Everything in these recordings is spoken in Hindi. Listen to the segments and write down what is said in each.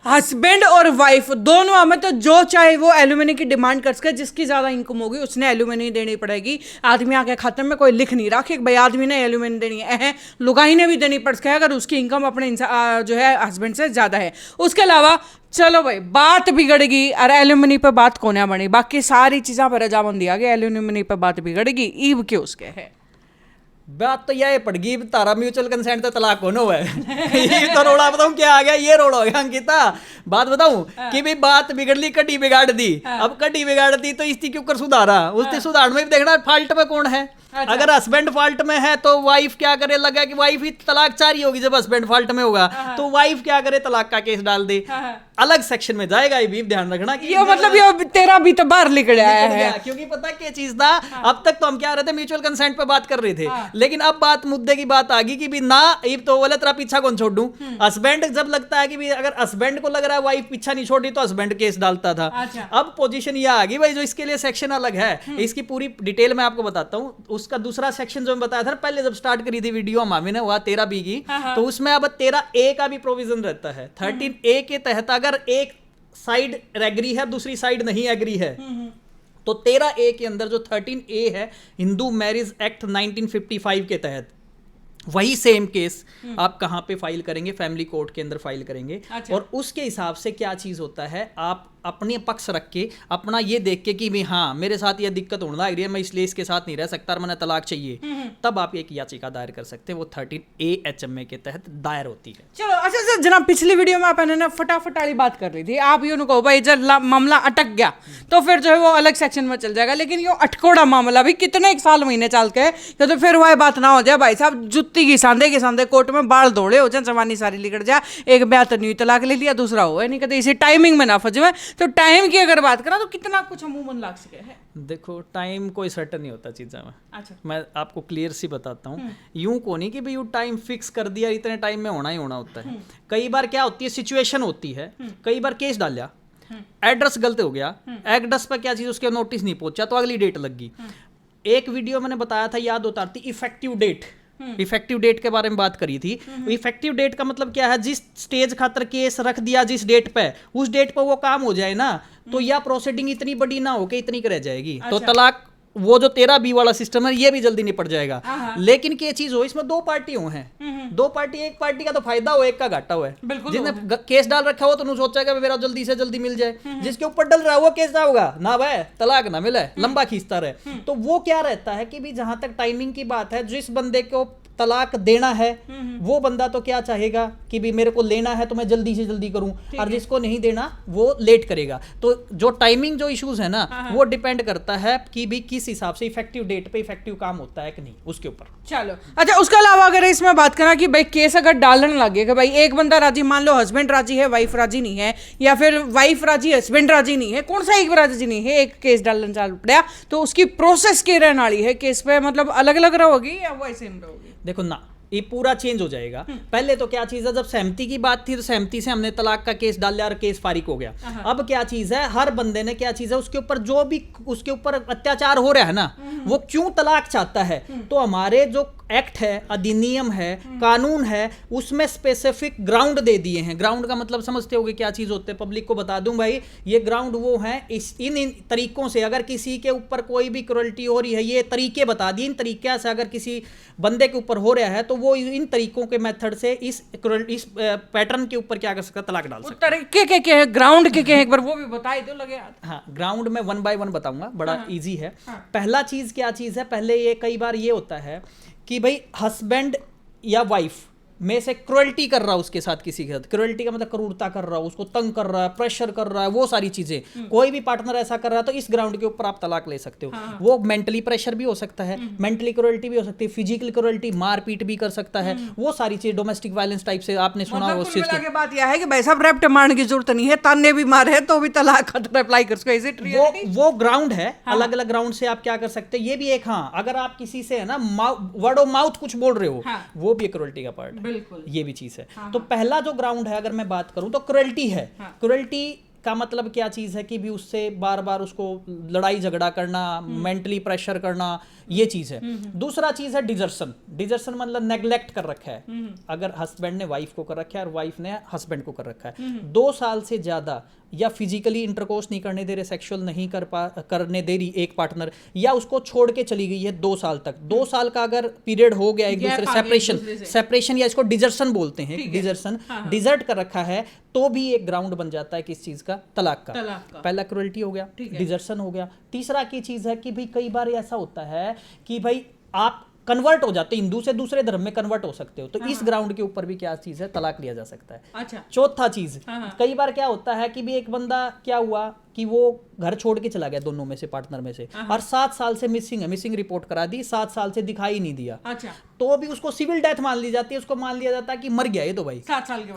हस्बैंड और वाइफ दोनों में तो जो चाहे वो एल्यूमिनी की डिमांड कर सके, जिसकी ज्यादा इनकम होगी उसने एल्यूमिनी देनी पड़ेगी। आदमी आके खाते में कोई लिख नहीं रहा कि भाई आदमी ने एल्यूमिनी देनी है, लुगाई ने भी देनी पड़ सके अगर उसकी इनकम अपने जो है हस्बैंड से ज्यादा है। उसके अलावा चलो भाई बात बिगड़ेगी, अरे एल्यूमिनी पे बात कोने बनी, बाकी सारी चीज़ों पर रजामंदी आ गई, एल्यूमिनी पे बात बिगड़ेगी ईब के उसके है। बात तो यह पड़गी तारा म्यूचुअल कंसेंट तो तलाक होना हुआ है। ये तो रोड़ा बताऊं क्या आ गया, ये रोड़ा हो गया अंकिता। बात बताऊं कि भाई बात बिगड़ ली, कटी बिगाड़ दी। अब कटी बिगाड़ दी तो इसकी क्यों कर सुधारा, उसने सुधार में भी देखना फाल्ट में कौन है। अच्छा। अगर हस्बैंड फॉल्ट में है तो वाइफ क्या करे, लगा कि वाइफ ही तलाक चाह रही होगी जब हस्बैंड फॉल्ट में होगा तो वाइफ क्या करे, तलाक का केस डाल दे। अलग सेक्शन में जाएगा, ये भी ध्यान रखना कि ये मतलब ये तेरा भी तो बाहर निकल आया है। क्योंकि पता क्या चीज था, अब तक तो हम क्या रहे थे, म्यूचुअल कंसेंट पे बात कर रहे थे, लेकिन अब बात मुद्दे की बात आ गई कि भी ना ये तो बोले तेरा पीछा कौन छोड़ दूं। हस्बैंड जब लगता है कि भी अगर हस्बैंड को लग रहा है वाइफ पीछा नहीं छोड़ रही तो हस्बैंड केस डालता था। अच्छा। अब पोजीशन ये आ गई भाई, जो इसके लिए सेक्शन अलग है, इसकी पूरी डिटेल मैं आपको बताता हूँ। उसका दूसरा सेक्शन जो मैं बताया था पहले जब स्टार्ट करी थी वीडियो मामी ने, हुआ 13B की, तो उसमें अब 13A का भी प्रोविजन रहता है। 13A के तहत अगर एक साइड एग्री है दूसरी साइड नहीं एग्री है तो 13A के अंदर जो 13A है हिंदू मैरिज एक्ट 1955 के तहत वही सेम केस आप कहां पे फाइल करेंगे, फैमिली कोर्ट के अंदर फाइल करेंगे। अच्छा। और उसके हिसाब से क्या चीज होता है, आप अपने पक्ष रख के अपना ये देख के कि भी हाँ मेरे साथ ये दिक्कत होने लग रही है, मैं इसलिए इसके साथ नहीं रह सकता और मैंने तलाक चाहिए, तब आप एक याचिका दायर कर सकते हैं। वो 13A HMA के तहत दायर होती है। चलो अच्छा सर, जनाब पिछली वीडियो में आपने ना फटाफट वाली बात कर रही थी, आप यूं कहो भाई जब मामला अटक गया तो फिर जो है वो अलग सेक्शन में चल जाएगा, लेकिन ये अटकोड़ा मामला भी कितने एक साल महीने चल के तो फिर वह बात ना हो जाए भाई साहब जुत्ती की सांधे कोर्ट में बाल दौड़े हो जाए, जवानी सारी लिकड़ जाए, एक ब्याह तो न्यू तलाक ले लिया, दूसरा हुआ नहीं कहते, इसी टाइमिंग में ना फंसे। तो टाइम की अगर बात करें तो कितना कुछ अमूमन लग सके है। देखो टाइम कोई सर्टन नहीं होता चीज़ों में। अच्छा। मैं आपको क्लियर सी बताता हूँ, यूं को नहीं कि भाई यू टाइम फिक्स कर दिया इतने टाइम में होना ही होना होता है। कई बार क्या होती है, सिचुएशन होती है, कई बार केस डाल लिया, एड्रेस गलत हो गया, एड्रेस पर क्या चीज़ उसके नोटिस नहीं पहुंचा तो अगली डेट लग गई। एक वीडियो मैंने बताया था, याद होता थी, इफेक्टिव डेट। इफेक्टिव डेट के बारे में बात करी थी। इफेक्टिव डेट का मतलब क्या है, जिस स्टेज खातर केस रख दिया जिस डेट पे, उस डेट पे वो काम हो जाए ना, तो या प्रोसीडिंग इतनी बड़ी ना हो कि इतनी रह जाएगी। अच्छा। तो तलाक वो जो 13B वाला सिस्टम है ये भी जल्दी निपट जाएगा। लेकिन क्या चीज हो, इसमें दो पार्टियों हैं, दो पार्टी, एक पार्टी का तो फायदा हो, एक का घाटा हो है। जिसने केस डाल रखा हो तो उन्होंने सोचा कि मेरा जल्दी से जल्दी मिल जाए, जिसके ऊपर डल रहा है वो केस होगा ना भाई तलाक ना मिले, लंबा खींचता रहे। तो वो क्या रहता है कि भी जहां तक टाइमिंग की बात है, जिस बंदे को तलाक देना है वो बंदा तो क्या चाहेगा कि भी मेरे को लेना है तो मैं जल्दी से जल्दी करूं, और जिसको नहीं देना वो लेट करेगा। तो जो टाइमिंग जो इश्यूज है ना वो डिपेंड करता है कि भी किस हिसाब से इफेक्टिव डेट पे इफेक्टिव काम होता है कि नहीं, उसके ऊपर। चलो अच्छा, उसके अलावा अगर इसमें बात करें कि भाई केस अगर डालने लगे कि भाई एक बंदा राजी, मान लो हस्बैंड राजी है वाइफ राजी नहीं है, या फिर वाइफ राजी हस्बैंड राजी नहीं है, कौन सा एक राजी नहीं है, एक केस डालने चालू पड़ा, तो उसकी प्रोसेस के रहने वाली है केस पे, मतलब अलग अलग रहोगी या वही सेम रहोगी? देखो ना, ये पूरा चेंज हो जाएगा। पहले तो क्या चीज है, जब सहमति की बात थी तो सहमति से हमने तलाक का केस डाल लिया और केस फारिग हो गया। अब क्या चीज है, हर बंदे ने क्या चीज है, उसके ऊपर जो भी उसके ऊपर अत्याचार हो रहा है ना, वो क्यों तलाक चाहता है, तो हमारे जो एक्ट है, अधिनियम है, कानून है, उसमें स्पेसिफिक ग्राउंड दे दिए हैं। ग्राउंड का मतलब समझते होगे क्या चीज होते हैं, पब्लिक को बता दूं भाई, ये ग्राउंड वो है, इन तरीकों से अगर किसी के ऊपर कोई भी क्रूरल्टी हो रही है, ये तरीके बता दिए, इन तरीके से अगर किसी बंदे के ऊपर हो रहा है तो वो इन तरीकों के मेथड से इस पैटर्न के ऊपर क्या कर सकता है, तलाक डाल सकता है। तरीके के ग्राउंड के एक बार वो भी बताई दो लगे हाथ। हाँ, ग्राउंड में 1 by 1 बताऊंगा, बड़ा इजी है। पहला चीज क्या चीज है, पहले ये कई बार ये होता है कि भाई हस्बैंड या वाइफ में से क्रूरल्टी कर रहा है उसके साथ, किसी के साथ क्रूरल्टी का मतलब क्रूरता कर रहा है, उसको तंग कर रहा है, प्रेशर कर रहा है, वो सारी चीजें, कोई भी पार्टनर ऐसा कर रहा है तो इस ग्राउंड के ऊपर आप तलाक ले सकते हो। वो मेंटली प्रेशर भी हो सकता है, मेंटली क्रूरल्टी भी हो सकती है, फिजिकल क्रूरल्टी, मारपीट भी कर सकता है, वो सारी चीज डोमेस्टिक वायलेंस टाइप से आपने सुना हो। उस चीज की बात यह है कि भाई साहब रेप्ट मारने की जरूरत नहीं है, ताने भी मारे तो भी तलाक खतरा अप्लाई कर सकते। Is it reality? वो ग्राउंड है, अलग अलग ग्राउंड से आप क्या कर सकते हैं। ये भी एक, हाँ, अगर आप किसी से है ना वर्ड ऑफ माउथ कुछ बोल रहे हो, वो भी क्रूरल्टी का पार्ट है, ये भी चीज है। तो पहला जो ग्राउंड है अगर मैं बात करूं तो क्रूरल्टी है। क्रूरल्टी का मतलब क्या चीज़ है कि भी उससे बार बार उसको लड़ाई झगड़ा करना, मेंटली प्रेशर करना, ये चीज़ है। दूसरा चीज़ है डिजर्शन। डिजर्शन मतलब नेग्लेक्ट कर रखा है। अगर हस्बैंड ने वाइफ को कर रखा है और वाइफ ने हस्बैंड को कर रखा है, 2 साल से ज़्यादा या फिजिकली इंटरकोर्स नहीं करने दे रहे, सेक्सुअल नहीं करने दे रही एक पार्टनर, या उसको छोड़ के चली गई है 2 साल तक, 2 साल का अगर पीरियड हो गया एक दूसरे सेपरेशन या इसको डिजर्शन बोलते हैं, डिजर्शन डिजर्ट कर रखा है, तो भी एक ग्राउंड बन जाता है किस चीज का, तलाक का। पहला क्रूरल्टी हो गया, डिजर्शन हो गया। तीसरा की चीज है कि भाई कई बार ऐसा होता है कि भाई आप कन्वर्ट हो जाते, हिंदू से दूसरे धर्म में कन्वर्ट हो सकते हो, तो इस ग्राउंड के ऊपर भी क्या चीज है, तलाक लिया जा सकता है। अच्छा। चौथा चीज, कई बार क्या होता है कि भी एक बंदा क्या हुआ कि वो घर छोड़ के चला गया दोनों में से, पार्टनर में से, और 7 साल से मिसिंग है, मिसिंग रिपोर्ट करा दी, 7 साल से दिखाई नहीं दिया। अच्छा। तो भी उसको सिविल डेथ मान ली जाती है, उसको मान लिया जाता है कि मर गया ये तो भाई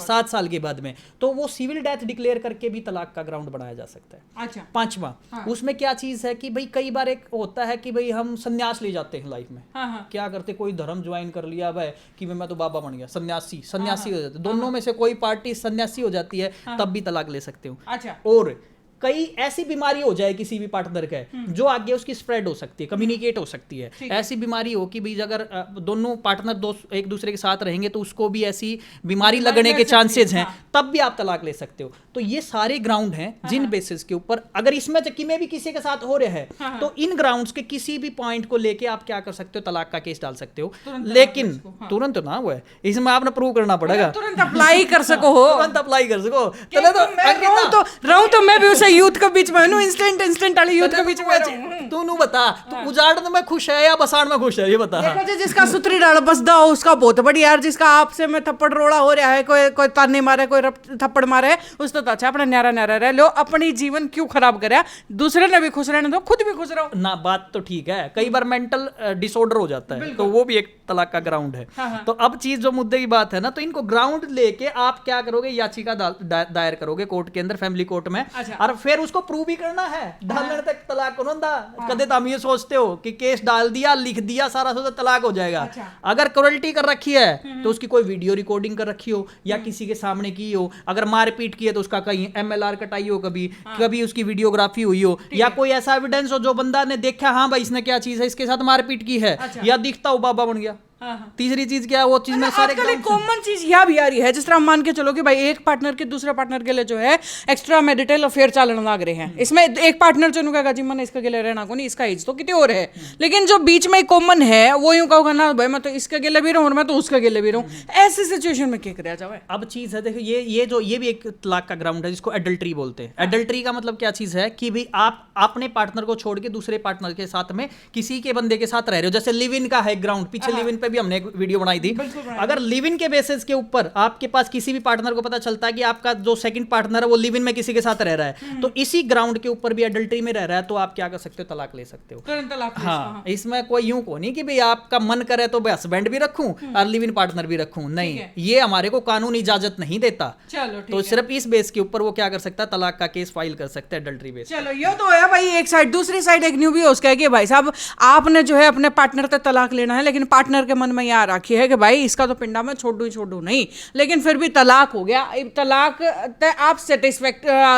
7 साल के बाद में, तो वो सिविल डेथ डिक्लेयर करके भी तलाक का ग्राउंड बनाया जा सकता है। अच्छा। पांचवा, उसमें क्या चीज है कि भाई कई बार एक होता है कि भाई हम संन्यास ले जाते हैं लाइफ में, क्या करते, कोई धर्म ज्वाइन कर लिया भाई कि मैं तो बाबा बन गया, सन्यासी हो जाते, दोनों में से कोई पार्टी सन्यासी हो जाती है, तब भी तलाक ले सकते हो। अच्छा। और कई ऐसी बीमारी हो जाए किसी भी पार्टनर का जो आगे उसकी स्प्रेड हो सकती है, कम्युनिकेट हो सकती है, ऐसी बीमारी हो कि भाई अगर दोनों पार्टनर एक दूसरे के साथ रहेंगे तो उसको भी ऐसी बीमारी लगने के चांसेस हैं, तब भी आप तलाक ले सकते हो। तो ये सारे ग्राउंड हैं जिन बेसिस के ऊपर, अगर इसमें चक्की में भी किसी के साथ हो रहा है तो इन ग्राउंड्स के किसी भी पॉइंट को लेके आप क्या कर सकते हो, तलाक का केस डाल सकते हो। लेकिन तुरंत ना हुआ है, इसमें आपने प्रूव करना पड़ेगा, तुरंत अप्लाई कर सको हो, तुरंत अप्लाई कर सको। तो मैं भी उसे यूथ के बीच में हूं, इंस्टेंट वाली यूथ के बीच में रहूं। तू बता, तू उजाड़ने में खुश है या बसाड़ में खुश है, ये बता। देखो जी, जिसका सुतरी डाल बसदा हो उसका बहुत बढ़िया यार, जिसका आपसे में थप्पड़ रोड़ा हो रहा है, कोई ताने मारे, कोई थप्पड़ मारे, उस तो अच्छा अपना न्यारा रह लो, अपनी जीवन क्यों खराब करे, दूसरे ने भी खुश रहने दो, खुद भी खुश रहो ना। बात तो ठीक है, कई बार मेंटल डिसऑर्डर हो जाता है, तो वो भी एक तलाक का ग्राउंड है। तो अब चीज जो मुद्दे की बात है ना, तो इनको ग्राउंड लेके आप क्या करोगे, याचिका दायर करोगे कोर्ट के अंदर, फैमिली कोर्ट में, और फिर उसको प्रूव भी करना है। डालने तक तलाक कौन होता, कदे तुम ये सोचते हो कि केस डाल दिया, लिख दिया सारा तलाक हो जाएगा। अगर क्रूरल्टी कर रखी है तो उसकी कोई वीडियो रिकॉर्डिंग कर रखी हो या किसी के सामने की हो, अगर मारपीट की है तो उसका कहीं MLR कटाई हो, कभी उसकी वीडियोग्राफी हुई हो, या कोई ऐसा एविडेंस हो जो बंदा ने देखा, हाँ भाई इसने क्या चीज है, इसके साथ मारपीट की है, या दिखता हो बाबा बन गया। तीसरी चीज क्या है, वो चीज में सारे कॉमन चीज यह भी आ रही है, जिस तरह मान के चलो कि भाई एक पार्टनर के दूसरे पार्टनर के लिए जो है एक्स्ट्रा मैरिटल अफेयर चलन लग रहे हैं, इसमें एक पार्टनर जो कहेगा जी मैंने इसके लिए रहना को नहीं, इसका एज तो कितने और है, लेकिन जो बीच में कॉमन है वो यूं कहोगा ना भाई मैं तो इसके गिले भी रहूं और मैं तो उसके गिले भी रहूं, ऐसी सिचुएशन में क्या किया जाए। अब चीज है देखो, ये भी एक तलाक का ग्राउंड है जिसको एडल्ट्री बोलते हैं। एडल्ट्री का मतलब क्या चीज है कि भाई आप अपने पार्टनर को छोड़ के दूसरे पार्टनर के साथ में किसी के बंदे के साथ रह रहे हो, जैसे लिव इन का है ग्राउंड, पीछे लिव इन पे भी हमने एक वीडियो बनाई थी। अगर लिव इन के बेसिस के ऊपर आपके पास किसी भी पार्टनर को पता चलता है कि आपका जो सेकंड पार्टनर है वो लिव इन में किसी के साथ रह रहा है, तो इसी ग्राउंड के ऊपर भी एडल्ट्री में रह रहा है, तो आप क्या कर सकते हो, तलाक ले सकते हो। हाँ, इसमें कोई यूं को नहीं कि भाई आपका मन करे तो भाई हस्बैंड भी रखूं और लिव इन पार्टनर भी रखूं, नहीं, ये हमारे को कानून इजाजत नहीं देता। तो सिर्फ इस बेस के ऊपर वो क्या कर सकता है, तलाक का केस फाइल कर सकता है एडल्ट्री बेस। चलो ये तो है भाई एक साइड, दूसरी साइड एक न्यू भी हो कि भाई साहब आपने जो है अपने पार्टनर से तलाक लेना है, लेकिन पार्टनर के मन में यह रखी है कि भाई इसका तो पिंडा में छोड़ू नहीं, लेकिन फिर भी तलाक हो गया, तलाक आप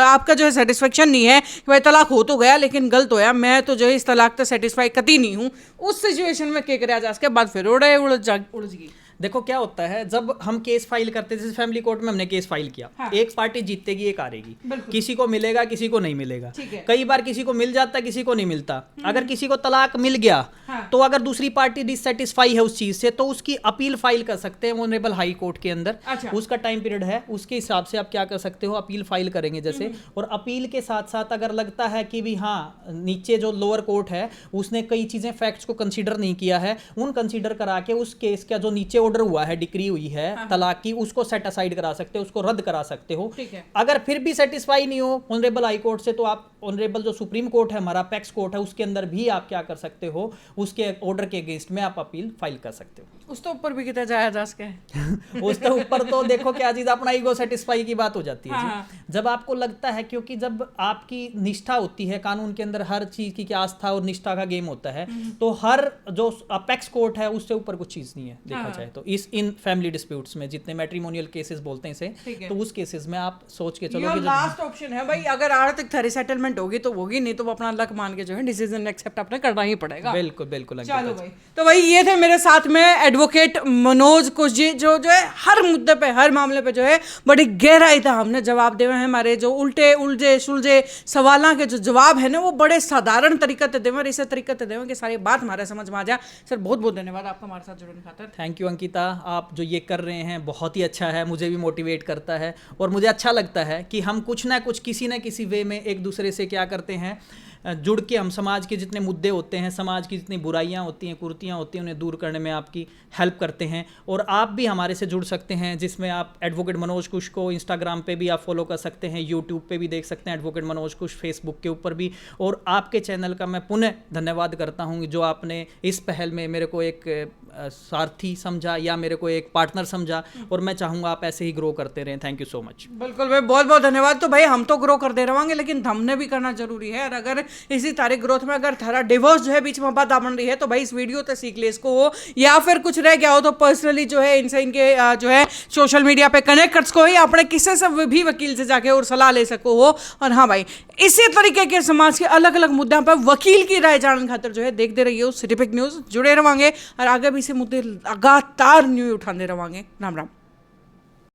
आपका जो है सेटिस्फेक्शन नहीं है कि भाई तलाक हो तो गया लेकिन गलत होया, मैं तो जो है इस तलाक से सेटिस्फाई कती नहीं हूं, उस सिचुएशन में क्या किया जा उसके बाद फिर उड़ गई। देखो क्या होता है, जब हम केस फाइल करते हैं, जैसे फैमिली कोर्ट में हमने केस फाइल किया, हाँ। एक पार्टी जीतेगी एक हारेगी, किसी को मिलेगा किसी को नहीं मिलेगा, कई बार किसी को मिल जाता है किसी को नहीं मिलता। अगर किसी को तलाक मिल गया, हाँ। तो अगर दूसरी पार्टी डिससेटिस्फाई है उस चीज से तो उसकी अपील फाइल कर सकते हैं ऑनरेबल हाई कोर्ट के अंदर। अच्छा। उसका टाइम पीरियड है, उसके हिसाब से आप क्या कर सकते हो, अपील फाइल करेंगे जैसे, और अपील के साथ साथ अगर लगता है कि भी हाँ नीचे जो लोअर कोर्ट है उसने कई चीजें फैक्ट्स को कंसीडर नहीं किया है, उन कंसीडर करा के उस केस का जो नीचे ऑर्डर हुआ है, डिक्री हुई है, हाँ। तलाक की, उसको सेट असाइड करा सकते हो, उसको रद्द करा सकते हो। अगर फिर भी सेटिस्फाई नहीं हो ऑनरेबल हाई कोर्ट से, तो आप ऑनरेबल जो सुप्रीम कोर्ट है हमारा, अपेक्स कोर्ट है, उसके अंदर भी आप क्या कर सकते हो, उसके ऑर्डर के अगेंस्ट में आप अपील फाइल कर सकते हो। उस तो ऊपर भी कितना जाया जा सके उस तो ऊपर तो देखो क्या चीज, अपना ईगो सेटिस्फाई की बात हो जाती है। हाँ। जब आपको लगता है, क्योंकि जब आपकी निष्ठा होती है कानून के अंदर, हर चीज की क्या आस्था और निष्ठा का गेम होता है, तो हर जो अपेक्स कोर्ट है उससे ऊपर कुछ चीज नहीं है देखा जाए तो इन फैमिली डिस्प्यूट्स में जितने मैट्रिमोनियल केसेस बोलते हैं इसे, तो उस केसेस में आप सोच के चलो कि लास्ट ऑप्शन है भाई, अगर आर्थिक थरी सेटलमेंट होगी तो होगी, नहीं तो वो अपना लक मान के जो है डिसीजन एक्सेप्ट अपने करना ही पड़ेगा। बिल्कुल बिल्कुल अंकिता चलो जी। भाई, तो भाई ये थे मेरे साथ में एडवोकेट मनोज कुश जी, जो है हर मुद्दे पे, हर मामले पे जो है बड़ी गहराई था हमने जवाब दे हैं। हमारे जो उलझे सुलझे सवालों के जो जवाब है ना, वो बड़े साधारण तरीके से देवें और इसे तरीके से देवें कि सारी बात हमारे समझ में आ जाए। सर बहुत बहुत धन्यवाद आपका हमारे साथ जुड़ने खातिर। थैंक यू अंकिता, आप जो ये कर रहे हैं बहुत ही अच्छा है, मुझे भी मोटिवेट करता है और मुझे अच्छा लगता है कि हम कुछ ना कुछ किसी ना किसी वे में एक दूसरे से क्या करते हैं, जुड़ के हम समाज के जितने मुद्दे होते हैं, समाज की जितनी बुराइयां होती हैं, कुरीतियां होती हैं, उन्हें दूर करने में आपकी हेल्प करते हैं। और आप भी हमारे से जुड़ सकते हैं, जिसमें आप एडवोकेट मनोज कुश को इंस्टाग्राम पे भी आप फॉलो कर सकते हैं, यूट्यूब पे भी देख सकते हैं एडवोकेट मनोज कुश, फेसबुक के ऊपर भी। और आपके चैनल का मैं पुनः धन्यवाद करता हूँ जो आपने इस पहल में मेरे को एक सारथी समझा या मेरे को एक पार्टनर समझा, और मैं चाहूँगा आप ऐसे ही ग्रो करते रहें। Thank you so much. बिल्कुल भाई, बहुत बहुत धन्यवाद। तो भाई हम तो ग्रो कर दे रहेंगे, लेकिन हमने भी करना जरूरी है। और अगर इसी तारीख ग्रोथ में अगर थारा डिवोर्स जो है बीच में बात बन रही है, तो भाई इस वीडियो तो सीख ले इसको हो, या फिर कुछ रह गया हो तो पर्सनली जो है इनसे इनके जो है सोशल मीडिया पे कनेक्ट कर सको, या अपने किसी से भी वकील से जाके और सलाह ले सको हो। और हाँ भाई, इसी तरीके के समाज के अलग अलग मुद्दों पर वकील की राय जानने खातिर जो है देखते रहिए हो सिटी पिक न्यूज़, जुड़े रहेंगे और आगे भी इसे मुद्दे लगातार न्यूज़ उठाते रहेंगे। राम राम।